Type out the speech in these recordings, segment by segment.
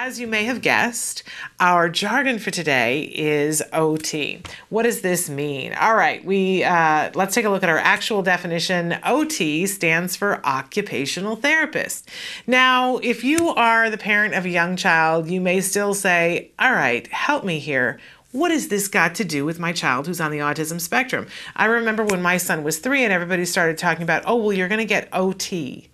As you may have guessed, our jargon for today is OT. What does this mean? All right, let's take a look at our actual definition. OT stands for Occupational Therapist. Now, if you are the parent of a young child, you may still say, all right, help me here. What has this got to do with my child who's on the autism spectrum? I remember when my son was 3 and everybody started talking about, oh, well, you're going to get OT.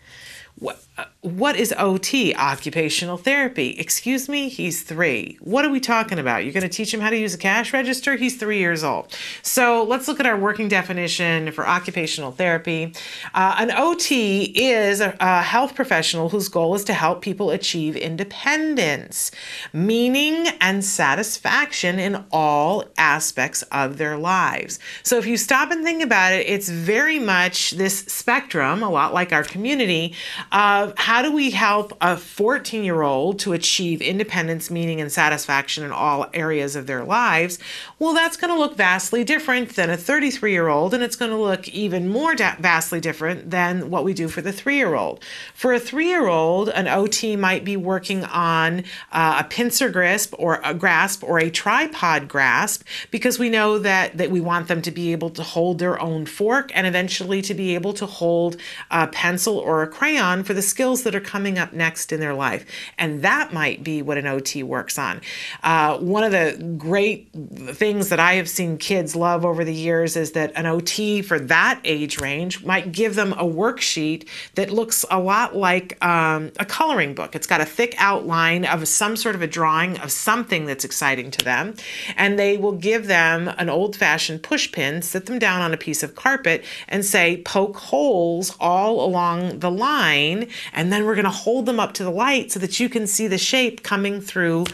What is OT? Occupational therapy. Excuse me, he's 3. What are we talking about? You're going to teach him how to use a cash register? He's 3 years old. So let's look at our working definition for occupational therapy. An OT is a health professional whose goal is to help people achieve independence, meaning, and satisfaction in all aspects of their lives. So if you stop and think about it, it's very much this spectrum, a lot like our community, of how do we help a 14-year-old to achieve independence, meaning, and satisfaction in all areas of their lives. Well, that's going to look vastly different than a 33-year-old, and it's going to look even more vastly different than what we do for the 3-year-old. For a 3-year-old, an OT might be working on a pincer grasp or a tripod grasp, because we know that we want them to be able to hold their own fork and eventually to be able to hold a pencil or a crayon for the skills that are coming up next in their life. And that might be what an OT works on. One of the great things that I have seen kids love over the years is that an OT for that age range might give them a worksheet that looks a lot like a coloring book. It's got a thick outline of some sort of a drawing of something that's exciting to them. And they will give them an old-fashioned push pin, sit them down on a piece of carpet and say, poke holes all along the line, and then we're going to hold them up to the light so that you can see the shape coming through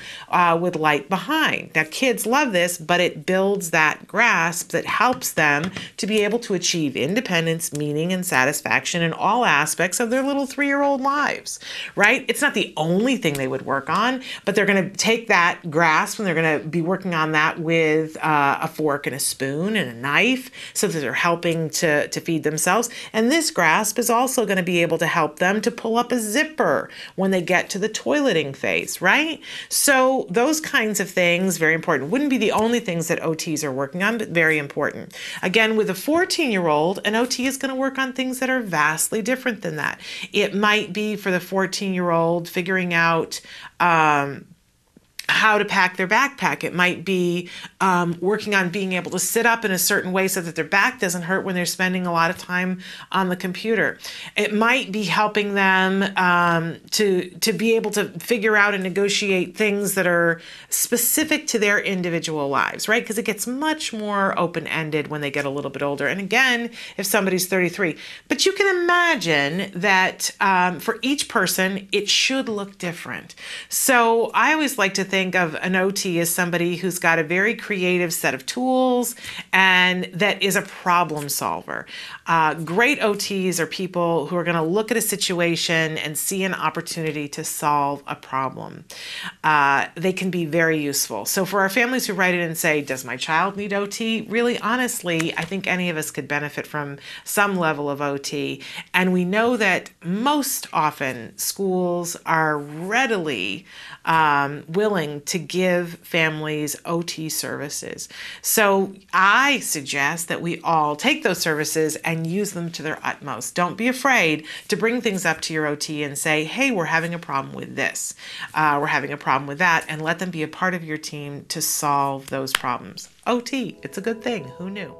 with light behind. Now, kids love this, but it builds that grasp that helps them to be able to achieve independence, meaning, and satisfaction in all aspects of their little 3-year-old lives, right? It's not the only thing they would work on, but they're going to take that grasp and they're going to be working on that with a fork and a spoon and a knife so that they're helping to feed themselves. And this grasp is also going to be able to help them to pull up a zipper when they get to the toileting phase, right? So those kinds of things, very important. Wouldn't be the only things that OTs are working on, but very important. Again, with a 14-year-old, an OT is going to work on things that are vastly different than that. It might be for the 14-year-old figuring out how to pack their backpack. It might be working on being able to sit up in a certain way so that their back doesn't hurt when they're spending a lot of time on the computer. It might be helping them to be able to figure out and negotiate things that are specific to their individual lives, right? Because it gets much more open-ended when they get a little bit older. And again, if somebody's 33. But you can imagine that for each person, it should look different. So I always like to think of an OT as somebody who's got a very creative set of tools and that is a problem solver. Great OTs are people who are going to look at a situation and see an opportunity to solve a problem. They can be very useful. So for our families who write in and say, does my child need OT? Really, honestly, I think any of us could benefit from some level of OT. And we know that most often schools are readily willing to give families OT services. So I suggest that we all take those services and use them to their utmost. Don't be afraid to bring things up to your OT and say, hey, we're having a problem with this. We're having a problem with that, and let them be a part of your team to solve those problems. OT, it's a good thing. Who knew?